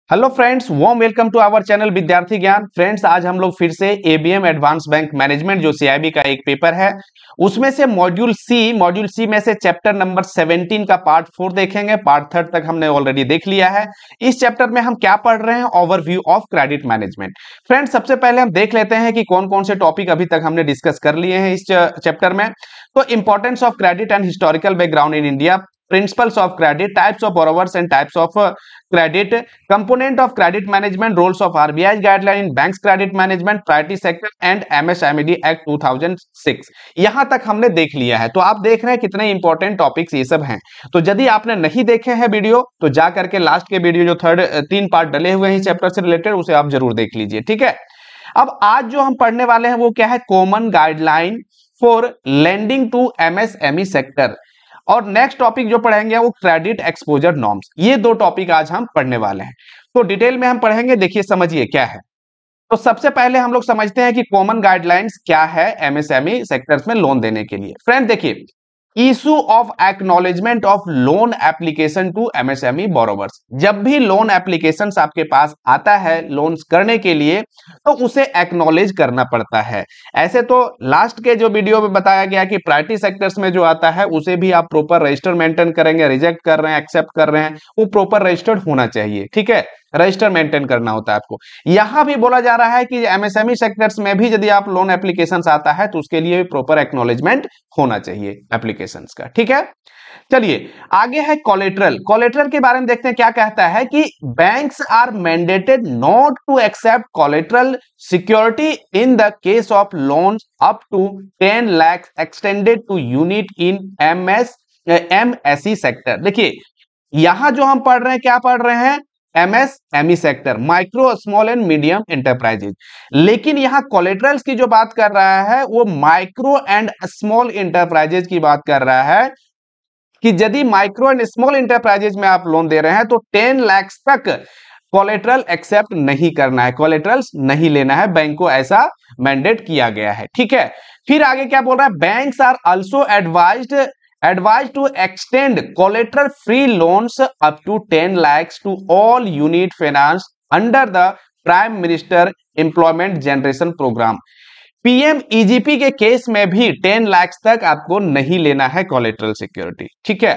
Hello friends, warm welcome to our channel Vidyarthi Gyan. Friends, आज हम लोग फिर से एबीएम एडवांस बैंक मैनेजमेंट जो सीआईबी का एक पेपर है उसमें से मॉड्यूल सी में से चैप्टर नंबर 17 का पार्ट 4 देखेंगे। पार्ट 3 तक हमने ऑलरेडी देख लिया है। इस चैप्टर में हम क्या पढ़ रहे हैं? Overview of credit management. Friends, सबसे पहले हम देख लेते हैं कि कौन कौन से टॉपिक अभी तक हमने डिस्कस कर लिए हैं इस चैप्टर में। तो importance of credit and historical background in India, principles of credit, types of borrowers and types of credit, component of credit management, roles of RBI guideline in banks credit management, priority sector and MSME act 2006। यहां तक हमने देख लिया है। तो आप देख रहे हैं कितने इंपॉर्टेंट टॉपिक्स ये सब हैं। तो यदि आपने नहीं देखे हैं वीडियो तो जा करके लास्ट के वीडियो जो 3 पार्ट डले हुए हैं चैप्टर से रिलेटेड उसे आप जरूर देख लीजिए, ठीक है। अब आज जो हम पढ़ने वाले हैं वो क्या है? Common guideline for lending to MSME sector. और नेक्स्ट टॉपिक जो पढ़ेंगे वो क्रेडिट एक्सपोजर नॉर्म्स। ये दो टॉपिक आज हम पढ़ने वाले हैं। तो डिटेल में हम पढ़ेंगे, देखिए समझिए क्या है। तो सबसे पहले हम लोग समझते हैं कि कॉमन गाइडलाइंस क्या है एमएसएमई सेक्टर्स में लोन देने के लिए। फ्रेंड देखिए, issue of acknowledgement of loan application to MSME borrowers. जब भी लोन एप्लीकेशन आपके पास आता है लोन्स करने के लिए तो उसे एक्नॉलेज करना पड़ता है। ऐसे तो लास्ट के जो वीडियो में बताया गया कि प्रायोरिटी सेक्टर्स में जो आता है उसे भी आप प्रॉपर रजिस्टर मेंटेन करेंगे, रिजेक्ट कर रहे हैं, एक्सेप्ट कर रहे हैं, वो प्रॉपर रजिस्टर्ड होना चाहिए, ठीक है। रजिस्टर मेंटेन करना होता है आपको। यहां भी बोला जा रहा है कि एमएसएमई सेक्टर्स में भी यदि आप लोन एप्लीकेशंस आता है तो उसके लिए प्रॉपर एक्नॉलेजमेंट होना चाहिए एप्लीकेशंस का, ठीक है। चलिए आगे है कोलेटरल। कोलेटरल के बारे में देखते हैं क्या कहता है कि banks are mandated not to accept collateral security in the case of loans up to 10 lakh extended to unit in MSE sector. देखिए यहां जो हम पढ़ रहे हैं, क्या पढ़ रहे हैं? MSME sector, micro small and medium enterprises. लेकिन यहां कोलेटरल्स की जो बात कर रहा है वो माइक्रो एंड स्मॉल एंटरप्राइजेज की बात कर रहा है कि यदि माइक्रो एंड स्मॉल एंटरप्राइजेज में आप लोन दे रहे हैं तो 10 लाख तक कोलेटरल एक्सेप्ट नहीं करना है, कोलेटरल्स नहीं लेना है। बैंक को ऐसा मैंडेट किया गया है, ठीक है। फिर आगे क्या बोल रहा है? Banks are also advised to extend collateral free loans up to 10 lakhs to all unit finance under the Prime Minister Employment Generation Program। PMEGP के केस में भी 10 लाख तक आपको नहीं लेना है कोलेटरल सिक्योरिटी, ठीक है।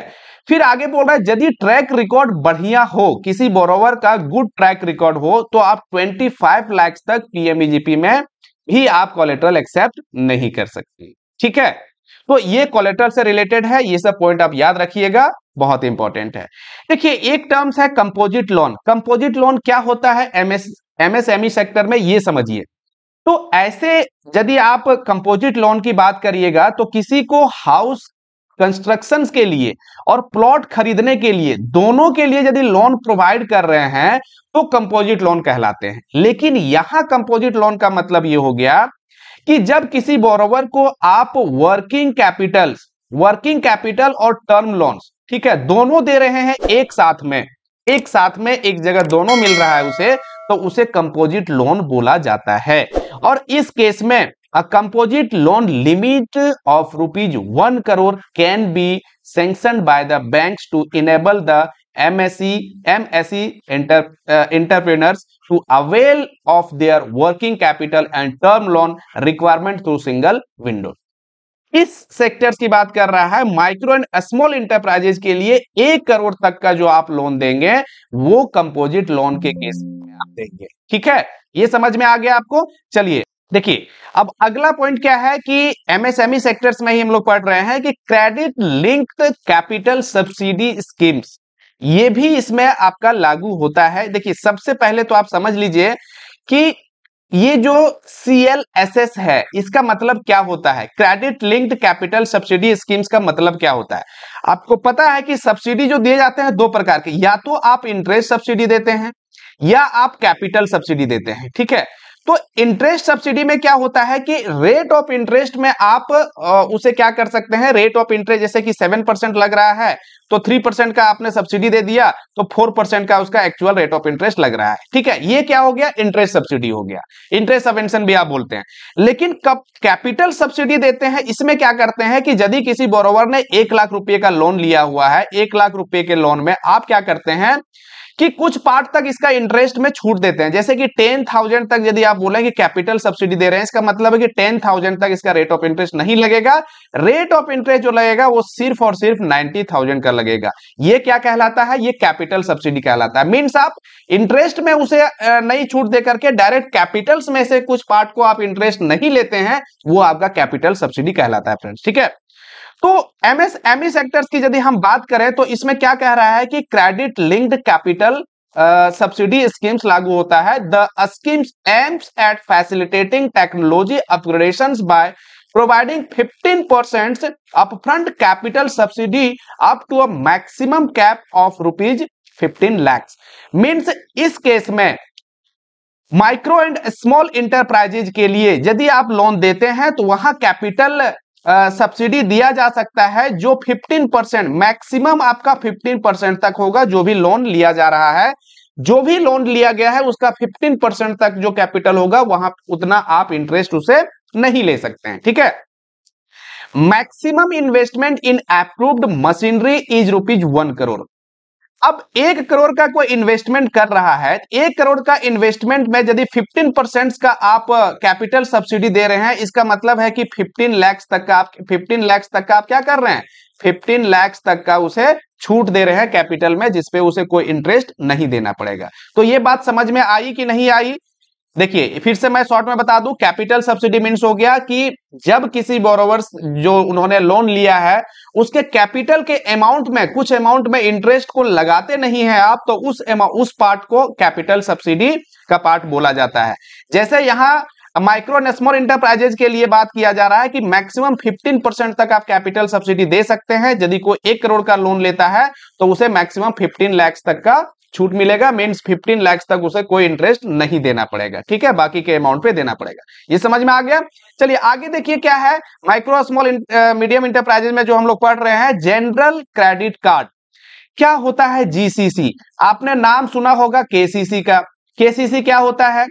फिर आगे बोल रहा है यदि ट्रैक रिकॉर्ड बढ़िया हो, किसी बोरोवर का गुड ट्रैक रिकॉर्ड हो तो आप 25 लाख तक पीएमईजीपी में भी आप कोलेटरल एक्सेप्ट नहीं कर सकते, ठीक है। तो ये कोलेटरल से रिलेटेड है, ये सब पॉइंट आप याद रखिएगा, बहुत इंपॉर्टेंट है। देखिए एक टर्म्स है कंपोजिट लोन। कंपोजिट लोन क्या होता है एमएसएमई सेक्टर में, ये समझिए। तो ऐसे यदि आप कंपोजिट लोन की बात करिएगा तो किसी को हाउस कंस्ट्रक्शन के लिए और प्लॉट खरीदने के लिए, दोनों के लिए यदि लोन प्रोवाइड कर रहे हैं तो कंपोजिट लोन कहलाते हैं। लेकिन यहां कंपोजिट लोन का मतलब ये हो गया कि जब किसी बोरोवर को आप वर्किंग कैपिटल और टर्म लोन्स, ठीक है, दोनों दे रहे हैं एक साथ में एक जगह दोनों मिल रहा है उसे, तो उसे कंपोजिट लोन बोला जाता है। और इस केस में a composite loan limit of ₹1 crore can be sanctioned by the banks to enable the MSE entrepreneurs to avail of their working capital and term loan requirement through single window। इस sectors की बात कर रहा है। Micro and small enterprises के लिए 1 करोड़ तक का जो आप लोन देंगे वो कंपोजिट लोन के केस में आप देंगे, ठीक है। ये समझ में आ गया आपको? चलिए देखिए अब अगला पॉइंट क्या है कि एमएसएमई सेक्टर्स में ही हम लोग पढ़ रहे हैं कि credit linked capital subsidy schemes, ये भी इसमें आपका लागू होता है। देखिए सबसे पहले तो आप समझ लीजिए कि ये जो CLSS है इसका मतलब क्या होता है? Credit linked capital subsidy schemes का मतलब क्या होता है? आपको पता है कि सब्सिडी जो दिए जाते हैं दो प्रकार के, या तो आप इंटरेस्ट सब्सिडी देते हैं या आप कैपिटल सब्सिडी देते हैं, ठीक है। तो इंटरेस्ट सब्सिडी में क्या होता है कि रेट ऑफ इंटरेस्ट में आप उसे क्या कर सकते हैं? रेट ऑफ इंटरेस्ट जैसे कि 7% लग रहा है तो 3% का आपने सब्सिडी दे दिया तो 4% का उसका एक्चुअल रेट ऑफ इंटरेस्ट लग रहा है, ठीक है। ये क्या हो गया? इंटरेस्ट सब्सिडी हो गया, इंटरेस्ट सबवेंशन भी आप बोलते हैं। लेकिन कब कैपिटल सब्सिडी देते हैं, इसमें क्या करते हैं कि यदि किसी बोरोवर ने 1 लाख रुपए का लोन लिया हुआ है, 1 लाख रुपए के लोन में आप क्या करते हैं कि कुछ पार्ट तक इसका इंटरेस्ट में छूट देते हैं, जैसे कि 10,000 तक यदि आप बोलें कि कैपिटल सब्सिडी दे रहे हैं, इसका मतलब है कि 10,000 तक इसका रेट ऑफ इंटरेस्ट नहीं लगेगा। रेट ऑफ इंटरेस्ट जो लगेगा वो सिर्फ और सिर्फ 90,000 का लगेगा। ये क्या कहलाता है? ये कैपिटल सब्सिडी कहलाता है। मींस आप इंटरेस्ट में उसे नहीं छूट दे करके डायरेक्ट कैपिटल्स में से कुछ पार्ट को आप इंटरेस्ट नहीं लेते हैं, वो आपका कैपिटल सब्सिडी कहलाता है फ्रेंड्स। ठीक है, तो एमएसएमई सेक्टर्स की यदि हम बात करें तो इसमें क्या कह रहा है कि credit linked capital subsidy schemes लागू होता है। The schemes aims at facilitating technology upgradations by providing 15% upfront capital subsidy up to a maximum cap of ₹15 lakh. Means इस केस में माइक्रो एंड स्मॉल इंटरप्राइजेज के लिए यदि आप लोन देते हैं तो वहां कैपिटल सब्सिडी दिया जा सकता है जो 15%, मैक्सिमम आपका 15% तक होगा। जो भी लोन लिया जा रहा है, जो भी लोन लिया गया है उसका 15% तक जो कैपिटल होगा वहां उतना आप इंटरेस्ट उसे नहीं ले सकते हैं। ठीक है, maximum investment in approved machinery is ₹1 crore. अब 1 करोड़ का कोई इन्वेस्टमेंट कर रहा है, 1 करोड़ का इन्वेस्टमेंट में यदि 15% का आप कैपिटल सब्सिडी दे रहे हैं, इसका मतलब है कि 15 लाख तक का आप क्या कर रहे हैं? 15 लाख तक का उसे छूट दे रहे हैं कैपिटल में, जिसपे उसे कोई इंटरेस्ट नहीं देना पड़ेगा। तो ये बात समझ में आई कि नहीं आई? देखिए फिर से मैं शॉर्ट में बता दूं, कैपिटल सब्सिडी मीन्स हो गया कि जब किसी बोरोवर्स जो उन्होंने लोन लिया है उसके कैपिटल के अमाउंट में कुछ अमाउंट में इंटरेस्ट को लगाते नहीं है आप, तो उस पार्ट को कैपिटल सब्सिडी का पार्ट बोला जाता है। जैसे यहाँ माइक्रो एंड स्मॉल इंटरप्राइजेज के लिए बात किया जा रहा है कि मैक्सिमम 15% तक आप कैपिटल सब्सिडी दे सकते हैं। यदि कोई 1 करोड़ का लोन लेता है तो उसे मैक्सिमम 15 लाख तक का छूट मिलेगा। मींस 15 लाख तक उसे कोई इंटरेस्ट नहीं देना पड़ेगा। ठीक है, बाकी के अमाउंट पे देना पड़ेगा। ये समझ में आ गया? चलिए आगे देखिए क्या है माइक्रो स्मॉल मीडियम इंटरप्राइजेज में जो हम लोग पढ़ रहे हैं, जनरल क्रेडिट कार्ड। क्या होता है जीसीसी? आपने नाम सुना होगा केसीसी का। केसीसी क्या होता है?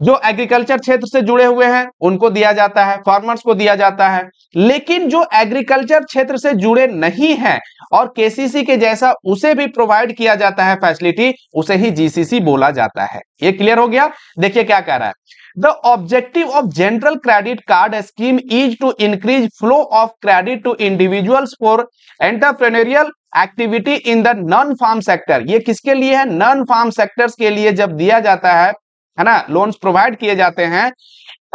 जो एग्रीकल्चर क्षेत्र से जुड़े हुए हैं उनको दिया जाता है, फार्मर्स को दिया जाता है। लेकिन जो एग्रीकल्चर क्षेत्र से जुड़े नहीं हैं और केसीसी के जैसा उसे भी प्रोवाइड किया जाता है फैसिलिटी, उसे ही जीसीसी बोला जाता है। ये क्लियर हो गया? देखिए क्या कह रहा है, the objective of general credit card scheme is to increase flow of credit to individuals for entrepreneurial activity in the non farm sector. ये किसके लिए है? नॉन फार्म सेक्टर्स के लिए जब दिया जाता है ना, लोन्स प्रोवाइड किए जाते हैं।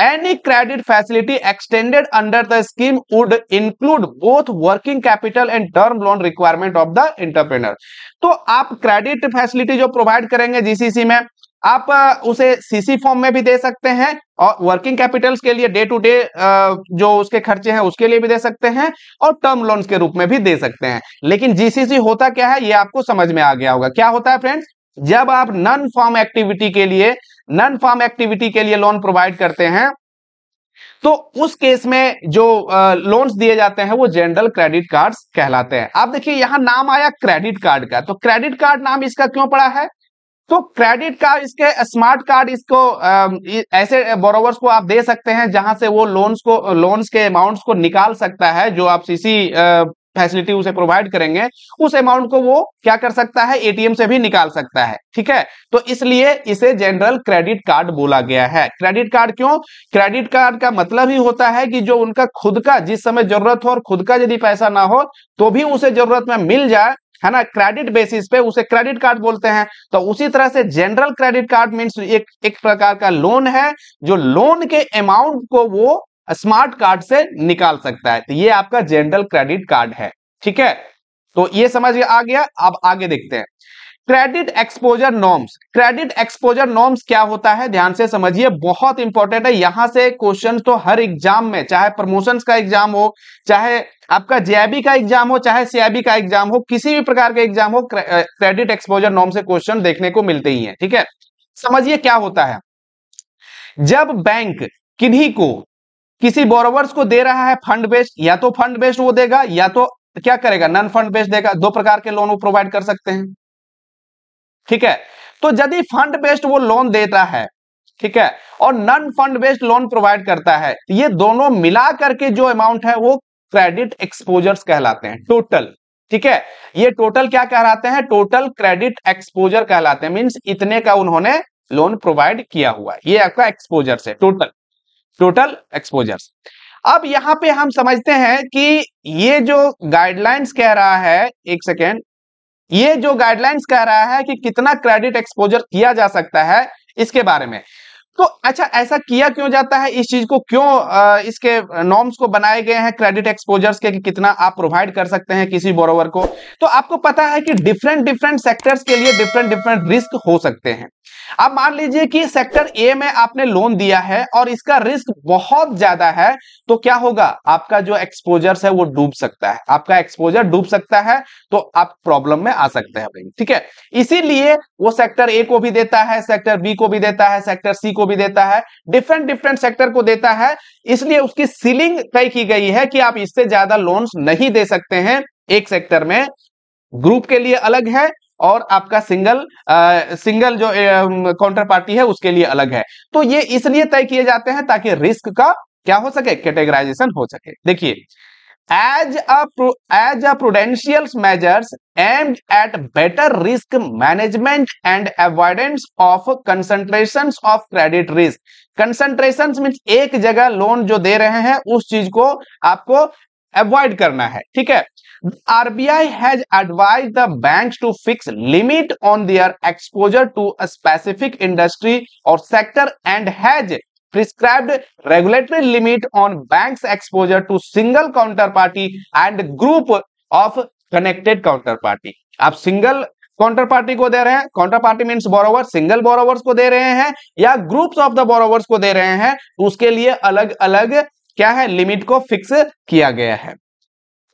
Any credit facility extended under the scheme would include both working capital and term loan requirement of the entrepreneur. तो आप क्रेडिट फैसिलिटी जो प्रोवाइड करेंगे जीसीसी में, आप उसे सीसी फॉर्म में भी दे सकते हैं और वर्किंग कैपिटल्स के लिए डे टू डे जो उसके खर्चे हैं उसके लिए भी दे सकते हैं और टर्म लोन्स के रूप में भी दे सकते हैं। लेकिन जीसीसी होता क्या है ये आपको समझ में आ गया होगा। क्या होता है फ्रेंड्स? जब आप नॉन फार्म एक्टिविटी के लिए लोन प्रोवाइड करते हैं तो उस केस में जो लोन्स दिए जाते हैं वो जनरल क्रेडिट कार्ड्स कहलाते हैं। आप देखिए यहां नाम आया क्रेडिट कार्ड का, तो क्रेडिट कार्ड नाम इसका क्यों पड़ा है? तो क्रेडिट कार्ड, इसके स्मार्ट कार्ड, इसको ऐसे बोरोवर्स को आप दे सकते हैं जहां से वो लोन्स के अमाउंट्स को निकाल सकता है। जो आप सीसी फैसिलिटी उसे प्रोवाइड करेंगे उस अमाउंट को वो क्या कर सकता है? एटीएम से भी निकाल सकता है। ठीक है, तो इसलिए इसे जनरल क्रेडिट कार्ड बोला गया है। क्रेडिट कार्ड क्यों? क्रेडिट कार्ड का मतलब ही होता है कि जो उनका खुद का जिस समय जरूरत हो और खुद का यदि पैसा ना हो तो भी उसे जरूरत में मिल जाए, है ना, क्रेडिट बेसिस पे, उसे क्रेडिट कार्ड बोलते हैं। तो उसी तरह से जनरल क्रेडिट कार्ड मींस एक प्रकार का लोन है जो लोन के अमाउंट को वो स्मार्ट कार्ड से निकाल सकता है। तो ये आपका जनरल क्रेडिट कार्ड है। ठीक है, तो ये समझ आ गया। अब आगे देखते हैं credit exposure norms. Credit exposure norms क्या होता है? ध्यान से समझिए, बहुत इंपॉर्टेंट है। यहां से क्वेश्चन तो हर एग्जाम में, चाहे प्रमोशंस का एग्जाम हो, चाहे आपका जेआईबी का एग्जाम हो, चाहे सीआईबी का एग्जाम हो, किसी भी प्रकार का एग्जाम हो, क्रेडिट एक्सपोजर नॉर्म से क्वेश्चन देखने को मिलते ही हैं। ठीक है, समझिए क्या होता है। जब बैंक किन्हीं को, किसी बोरोवर्स को दे रहा है फंड बेस्ड, या तो फंड बेस्ड वो देगा या तो क्या करेगा? नॉन फंड बेस्ड देगा। दो प्रकार के लोन वो प्रोवाइड कर सकते हैं। ठीक है, तो यदि फंड बेस्ड वो लोन देता है, ठीक है, और non fund based loan provide करता है, ये दोनों मिला करके जो अमाउंट है वो क्रेडिट एक्सपोजर्स कहलाते हैं टोटल। ठीक है, ये टोटल क्या कहलाते हैं, टोटल क्रेडिट एक्सपोजर कहलाते हैं, मींस इतने का उन्होंने लोन प्रोवाइड किया हुआ है, ये आपका एक्सपोजर से टोटल एक्सपोजर। अब यहां पे हम समझते हैं कि ये जो गाइडलाइंस कह रहा है, एक सेकेंड, ये जो गाइडलाइंस कह रहा है कि कितना क्रेडिट एक्सपोजर किया जा सकता है इसके बारे में। तो अच्छा, ऐसा किया क्यों जाता है, इस चीज को क्यों इसके नॉर्म्स को बनाए गए हैं क्रेडिट एक्सपोजर्स के कि कितना आप प्रोवाइड कर सकते हैं किसी बोरोवर को। तो आपको पता है कि डिफरेंट डिफरेंट सेक्टर्स के लिए डिफरेंट डिफरेंट रिस्क हो सकते हैं। अब मान लीजिए कि सेक्टर ए में आपने लोन दिया है और इसका रिस्क बहुत ज्यादा है, तो क्या होगा, आपका जो एक्सपोजर्स है वो डूब सकता है, आपका एक्सपोजर डूब सकता है, तो आप प्रॉब्लम में आ सकते हैं भाई, ठीक है। इसीलिए वो सेक्टर ए को भी देता है, सेक्टर बी को भी देता है, सेक्टर सी को भी देता है, डिफरेंट डिफरेंट सेक्टर को देता है। इसलिए उसकी सीलिंग तय की गई है कि आप इससे ज्यादा लोन्स नहीं दे सकते हैं एक सेक्टर में। ग्रुप के लिए अलग है और आपका सिंगल जो काउंटर पार्टी है उसके लिए अलग है। तो ये इसलिए तय किए जाते हैं ताकि रिस्क का क्या हो सके, कैटेगराइजेशन हो सके। देखिए, as a prudential measures aimed at better risk management and avoidance of concentrations of credit risk। concentrations means एक जगह लोन जो दे रहे हैं उस चीज को आपको अवॉइड करना है, ठीक है। RBI has advised the banks to fix limit on their exposure to a specific industry or sector and has prescribed regulatory limit on banks exposure to single counterparty and group of connected counterparty। आप single counter party को दे रहे हैं, counter party means borrower, single borrowers को दे रहे हैं या groups of the borrowers को दे रहे हैं, तो उसके लिए अलग अलग क्या है, लिमिट को फिक्स किया गया है।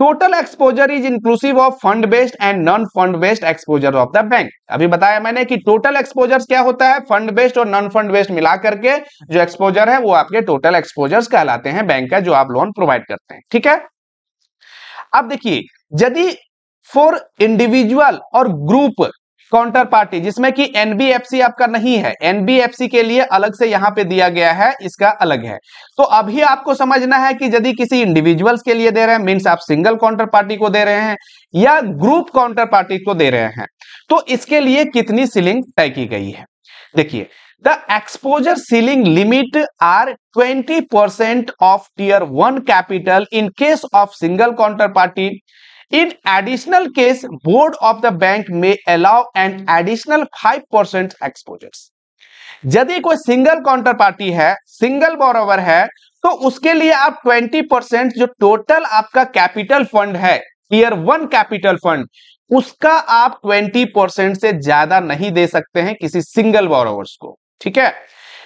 Total exposure is inclusive of fund based and non fund based exposure of the bank. अभी बताया मैंने कि टोटल एक्सपोजर्स क्या होता है, फंड बेस्ड और नॉन फंड बेस्ड मिला करके जो एक्सपोजर है वो आपके टोटल एक्सपोजर्स कहलाते हैं बैंक का, जो आप लोन प्रोवाइड करते हैं, ठीक है। अब देखिए, यदि फॉर इंडिविजुअल और ग्रुप काउंटर पार्टी जिसमें कि एनबीएफसी आपका नहीं है, एनबीएफसी के लिए अलग से यहां पे दिया गया है, इसका अलग है। तो अभी आपको समझना है कि यदि किसी इंडिविजुअल्स के लिए दे रहे हैं मींस आप सिंगल काउंटर पार्टी को दे रहे हैं या ग्रुप काउंटर पार्टी को दे रहे हैं, तो इसके लिए कितनी सीलिंग तय की गई है। देखिए, the exposure ceiling limit are 20% of tier 1 capital in case of single counter party. In additional case, board of the bank may allow an additional 5% exposures। यदि कोई सिंगल काउंटर पार्टी है, सिंगल बोरोवर है, तो उसके लिए आप 20% जो total आपका कैपिटल फंड है, टियर 1 कैपिटल फंड, उसका आप 20% से ज्यादा नहीं दे सकते हैं किसी सिंगल बोरोवर्स को, ठीक है।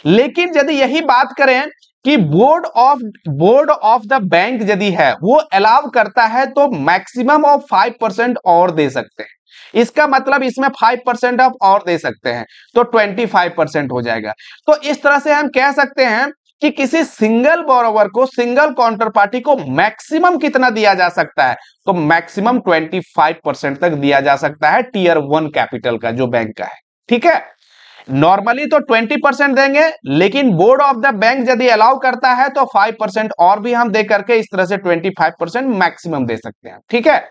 लेकिन यदि यही बात करें कि बोर्ड ऑफ द बैंक यदि है वो अलाउ करता है तो मैक्सिमम ऑफ 5% और दे सकते हैं। इसका मतलब इसमें 5% आप और दे सकते हैं तो 25% हो जाएगा। तो इस तरह से हम कह सकते हैं कि किसी सिंगल बोरोवर को, सिंगल काउंटर पार्टी को मैक्सिमम कितना दिया जा सकता है, तो मैक्सिमम 25% तक दिया जा सकता है टियर 1 कैपिटल का जो बैंक का है, ठीक है। नॉर्मली तो 20% देंगे, लेकिन बोर्ड ऑफ द बैंक यदि अलाउ करता है तो 5% और भी हम दे करके इस तरह से 25% मैक्सिमम दे सकते हैं, ठीक है।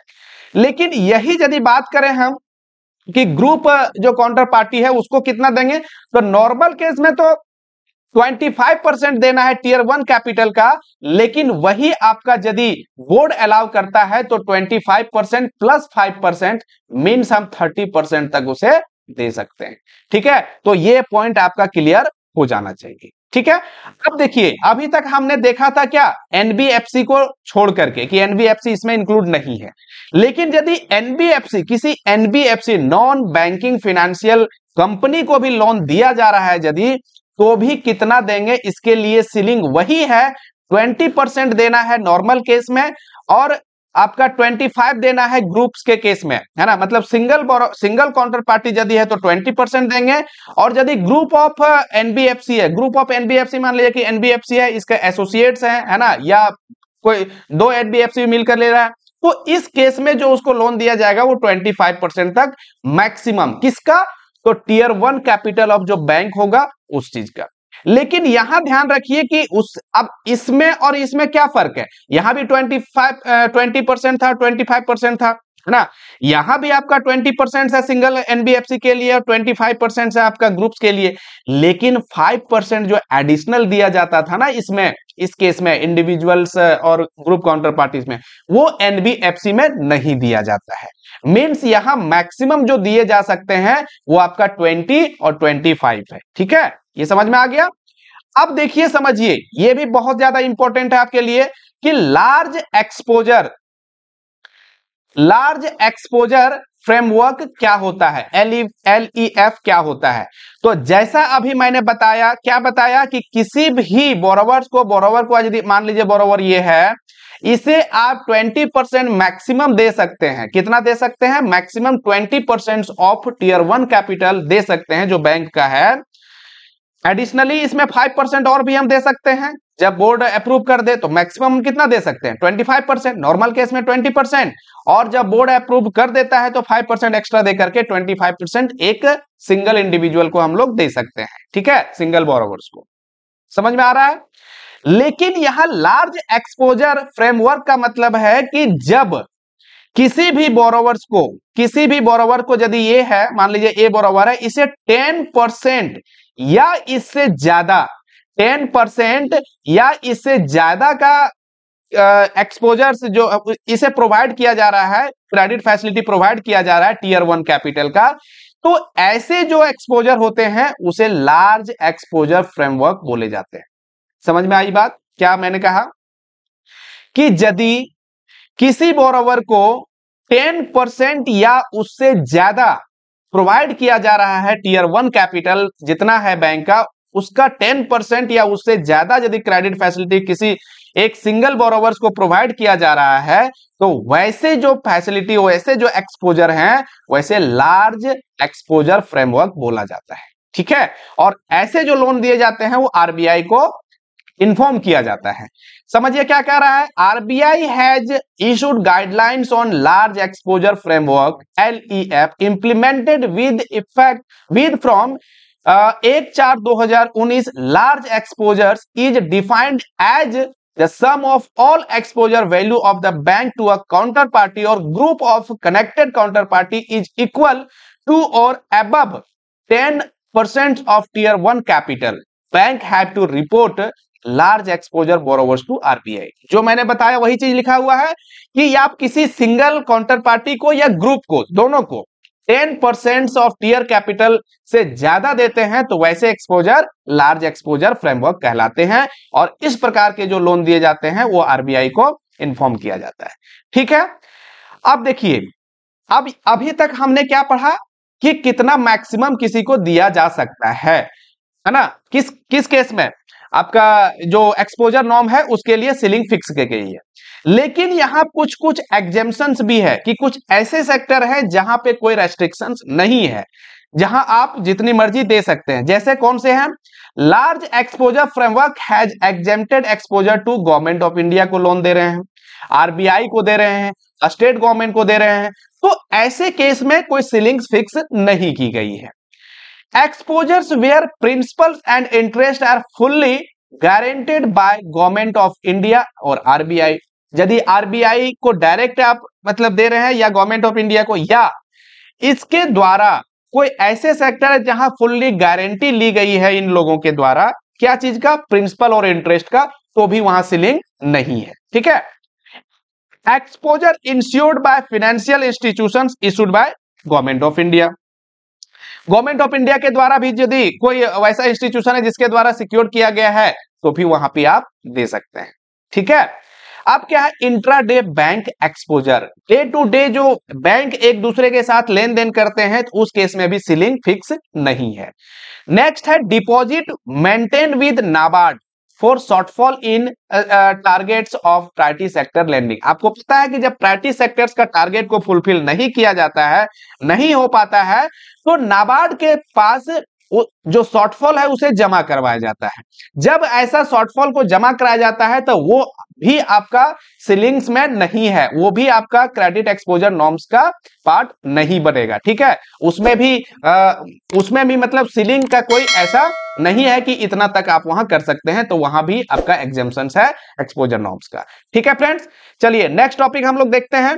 लेकिन यही यदि बात करें हम कि ग्रुप जो काउंटर पार्टी है उसको कितना देंगे, तो नॉर्मल केस में तो 25% देना है टियर 1 कैपिटल का, लेकिन वही आपका यदि बोर्ड अलाउ करता है तो 25% प्लस 5% मीन्स हम 30% तक उसे दे सकते हैं, ठीक है। तो ये पॉइंट आपका क्लियर हो जाना चाहिए, ठीक है। अब देखिए, अभी तक हमने देखा था क्या, एनबीएफसी को छोड़ करके कि एनबीएफसी इसमें इंक्लूड नहीं है। लेकिन यदि एनबीएफसी, किसी NBFC non banking financial company को भी लोन दिया जा रहा है यदि, तो भी कितना देंगे, इसके लिए सीलिंग वही है, 20% देना है नॉर्मल केस में और आपका 25 देना है ग्रुप्स के केस में, है ना। मतलब सिंगल काउंटर पार्टी यदि है तो 20% देंगे, और यदि ग्रुप ऑफ एनबीएफसी है, ग्रुप ऑफ एनबीएफसी मान लीजिए कि एनबीएफसी है, इसके एसोसिएट्स हैं, है ना, या कोई 2 एनबीएफसी मिलकर ले रहा है, तो इस केस में जो उसको लोन दिया जाएगा वो 25% तक मैक्सिमम, किसका, तो टियर 1 कैपिटल ऑफ जो बैंक होगा उस चीज का। लेकिन यहां ध्यान रखिए कि अब इसमें और इसमें क्या फर्क है, यहां भी 20% था, 25% था, है ना। यहां भी आपका 20% है सिंगल एनबीएफसी के लिए और 25% है आपका ग्रुप्स के लिए, लेकिन 5% जो एडिशनल दिया जाता था ना इसमें, इस केस में इंडिविजुअल्स और ग्रुप काउंटर पार्टीज में, वो एनबीएफसी में नहीं दिया जाता है। मींस यहां मैक्सिमम जो दिए जा सकते हैं वो आपका 20 और 25 है। ठीक है, ये समझ में आ गया। अब देखिए समझिए, ये भी बहुत ज्यादा इंपॉर्टेंट है आपके लिए कि लार्ज एक्सपोजर फ्रेमवर्क क्या होता है, LEF क्या होता है। तो जैसा अभी मैंने बताया, क्या बताया कि किसी भी बोरोवर को यदि मान लीजिए बोरोवर ये है, इसे आप 20% मैक्सिमम दे सकते हैं। कितना दे सकते हैं? मैक्सिमम 20% ऑफ टियर 1 कैपिटल दे सकते हैं जो बैंक का है। एडिशनली इसमें 5% और भी हम दे सकते हैं। जब बोर्ड अप्रूव कर दे तो मैक्सिमम कितना दे सकते हैं? 25%। नॉर्मल केस में 20%, और जब बोर्ड अप्रूव कर देता है तो 5% एक्स्ट्रा दे करके 25% एक सिंगल इंडिविजुअल को हम लोग दे सकते हैं। ठीक है, सिंगल बोरोवर्स को। समझ में आ रहा है। लेकिन यहां लार्ज एक्सपोजर फ्रेमवर्क का मतलब है कि जब किसी भी बोरोवर को यदि ये है, मान लीजिए ए बोरोवर है, इसे 10% या इससे ज्यादा 10% या इससे ज्यादा का एक्सपोजर जो इसे प्रोवाइड किया जा रहा है, क्रेडिट फैसिलिटी प्रोवाइड किया जा रहा है टियर 1 कैपिटल का, तो ऐसे जो एक्सपोजर होते हैं उसे लार्ज एक्सपोजर फ्रेमवर्क बोले जाते हैं। समझ में आई बात? क्या मैंने कहा कि यदि किसी बोरोवर को 10% या उससे ज्यादा प्रोवाइड किया जा रहा है, टियर 1 कैपिटल जितना है बैंक का, उसका 10% या उससे ज्यादा यदि क्रेडिट फैसिलिटी किसी एक सिंगल बोरोवर्स को प्रोवाइड किया जा रहा है, तो वैसे जो फैसिलिटी, वैसे जो एक्सपोजर हैं, वैसे लार्ज एक्सपोजर फ्रेमवर्क बोला जाता है। ठीक है, और ऐसे जो लोन दिए जाते हैं वो आरबीआई को इन्फॉर्म किया जाता है। समझिए क्या कह रहा है, RBI has issued guidelines on large exposure framework LEF implemented with effect with from 1/4/2019। Large exposures is defined as the sum of all exposure value of the bank to a counterparty or group of connected counterparty is equal to or above 10% of tier 1 capital. Bank have to report large exposure borrowers to RBI. जो मैंने बताया वही चीज लिखा हुआ है कि आप किसी सिंगल काउंटर पार्टी को या ग्रुप को, दोनों को 10% ऑफ टियर कैपिटल से ज्यादा देते हैं तो वैसे एक्सपोजर लार्ज एक्सपोजर फ्रेमवर्क कहलाते हैं, और इस प्रकार के जो लोन दिए जाते हैं वो आरबीआई को इन्फॉर्म किया जाता है। ठीक है, अब देखिए, अब अभी तक हमने क्या पढ़ा कि कितना मैक्सिमम किसी को दिया जा सकता है ना। किस केस में आपका जो एक्सपोजर नॉर्म है उसके लिए सीलिंग फिक्स की गई है। लेकिन यहां कुछ एग्जेम्पशंस भी है कि कुछ ऐसे सेक्टर है जहां पे कोई रेस्ट्रिक्शंस नहीं है, जहां आप जितनी मर्जी दे सकते हैं। जैसे कौन से हैं? Large exposure framework has exempted exposure to government of India को लोन दे रहे हैं, आरबीआई को दे रहे हैं, स्टेट गवर्नमेंट को दे रहे हैं, तो ऐसे केस में कोई सीलिंग फिक्स नहीं की गई है। Exposures where principals and interest are fully guaranteed by government of India और आरबीआई। यदि आरबीआई को डायरेक्ट आप मतलब दे रहे हैं या गवर्नमेंट ऑफ इंडिया को, या इसके द्वारा कोई ऐसे सेक्टर है जहां फुल्ली गारंटी ली गई है इन लोगों के द्वारा, क्या चीज का? प्रिंसिपल और इंटरेस्ट का, तो भी वहां सीलिंग नहीं है। ठीक है, exposure insured by financial institutions issued by government of India. Government of India के द्वारा भी यदि कोई वैसा इंस्टीट्यूशन है जिसके द्वारा सिक्योर किया गया है तो भी वहां पे आप दे सकते हैं। ठीक है, अब क्या है? Intraday bank exposure, day to day जो बैंक एक दूसरे के साथ लेन देन करते हैं तो उस केस में भी सीलिंग फिक्स नहीं है। नेक्स्ट है deposit maintain with NABARD for shortfall in targets of priority sector lending. आपको पता है कि जब प्रायोरिटी सेक्टर्स का टारगेट को फुलफिल नहीं किया जाता है, नहीं हो पाता है, तो नाबार्ड के पास जो शॉर्टफॉल है उसे जमा करवाया जाता है। जब ऐसा शॉर्टफॉल को जमा कराया जाता है तो वो भी आपका सीलिंग्स में नहीं है, वो भी आपका क्रेडिट एक्सपोजर नॉर्म्स का पार्ट नहीं बनेगा। ठीक है, उसमें भी मतलब सीलिंग का कोई ऐसा नहीं है कि इतना तक आप वहां कर सकते हैं, तो वहां भी आपका एग्जेम्पशन है एक्सपोजर नॉर्म्स का। ठीक है फ्रेंड्स, चलिए नेक्स्ट टॉपिक हम लोग देखते हैं।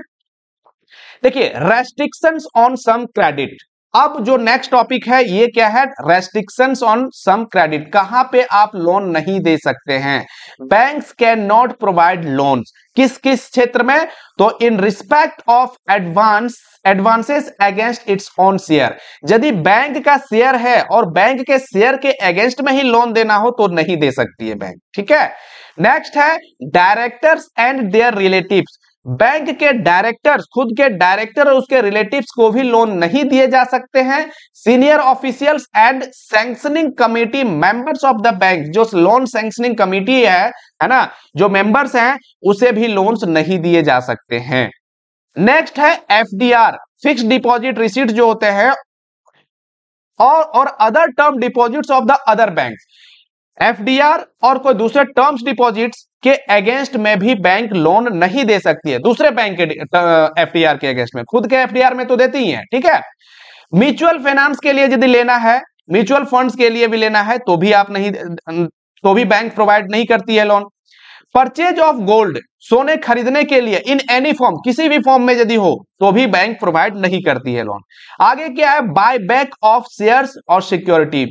देखिए रेस्ट्रिक्शंस ऑन सम क्रेडिट। अब जो नेक्स्ट टॉपिक है ये क्या है, रेस्ट्रिक्शंस ऑन सम क्रेडिट। कहां पे आप लोन नहीं दे सकते हैं, banks can not provide loans, किस किस क्षेत्र में, तो in respect of advances against its own share. यदि बैंक का शेयर है और बैंक के शेयर के अगेंस्ट में ही लोन देना हो तो नहीं दे सकती है बैंक, ठीक है। नेक्स्ट है directors and their relatives. Bank के डायरेक्टर्स, खुद के डायरेक्टर और उसके रिलेटिव्स को भी लोन नहीं दिए जा सकते हैं। Senior officials and sanctioning committee members of the bank, जो लोन सैंक्शनिंग कमेटी है ना, जो मेंबर्स हैं उसे भी लोन्स नहीं दिए जा सकते हैं। नेक्स्ट है एफडीआर, फिक्स्ड डिपॉजिट रिसीट जो होते हैं, और other term deposits of the other bank. FDR और कोई दूसरे टर्म्स डिपॉजिट्स के अगेंस्ट में भी बैंक लोन नहीं दे सकती है, दूसरे बैंक के एफडीआर के अगेंस्ट में, खुद के एफडीआर में तो देती ही है, ठीक है। म्यूचुअल फाइनेंस के लिए यदि लेना है, म्यूचुअल फंड्स के लिए भी लेना है तो भी आप नहीं, तो भी बैंक प्रोवाइड नहीं करती है लोन। परचेज ऑफ गोल्ड, सोने खरीदने के लिए इन एनी फॉर्म, किसी भी फॉर्म में यदि हो तो भी बैंक प्रोवाइड नहीं करती है लोन। आगे क्या है, बाय बैक ऑफ शेयर्स और सिक्योरिटी।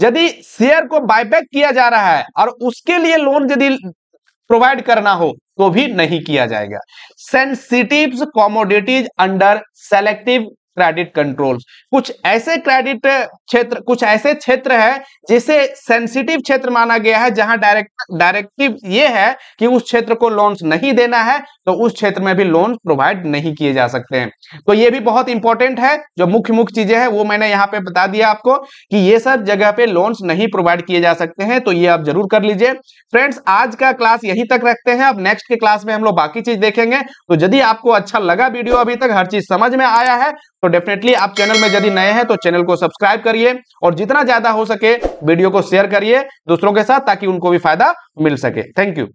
यदि शेयर को बायबैक किया जा रहा है और उसके लिए लोन यदि प्रोवाइड करना हो तो भी नहीं किया जाएगा। Sensitive commodities under selective credit controls, कुछ ऐसे क्रेडिट क्षेत्र, कुछ ऐसे क्षेत्र है जिसे सेंसिटिव क्षेत्र माना गया है, जहां डायरेक्टिव ये है कि उस क्षेत्र को लोन्स नहीं देना है, तो उस क्षेत्र में भी लोन प्रोवाइड नहीं किए जा सकते हैं। तो ये भी बहुत इंपॉर्टेंट है, जो मुख्य चीजें हैं वो मैंने यहाँ पे बता दिया आपको कि ये सब जगह पे लोन्स नहीं प्रोवाइड किए जा सकते हैं, तो ये आप जरूर कर लीजिए। फ्रेंड्स आज का क्लास यहीं तक रखते हैं, अब नेक्स्ट के क्लास में हम लोग बाकी चीज देखेंगे। तो यदि आपको अच्छा लगा वीडियो, अभी तक हर चीज समझ में आया है, तो डेफिनेटली आप चैनल में यदि नए हैं तो चैनल को सब्सक्राइब करिए और जितना ज्यादा हो सके वीडियो को शेयर करिए दूसरों के साथ, ताकि उनको भी फायदा मिल सके। Thank you.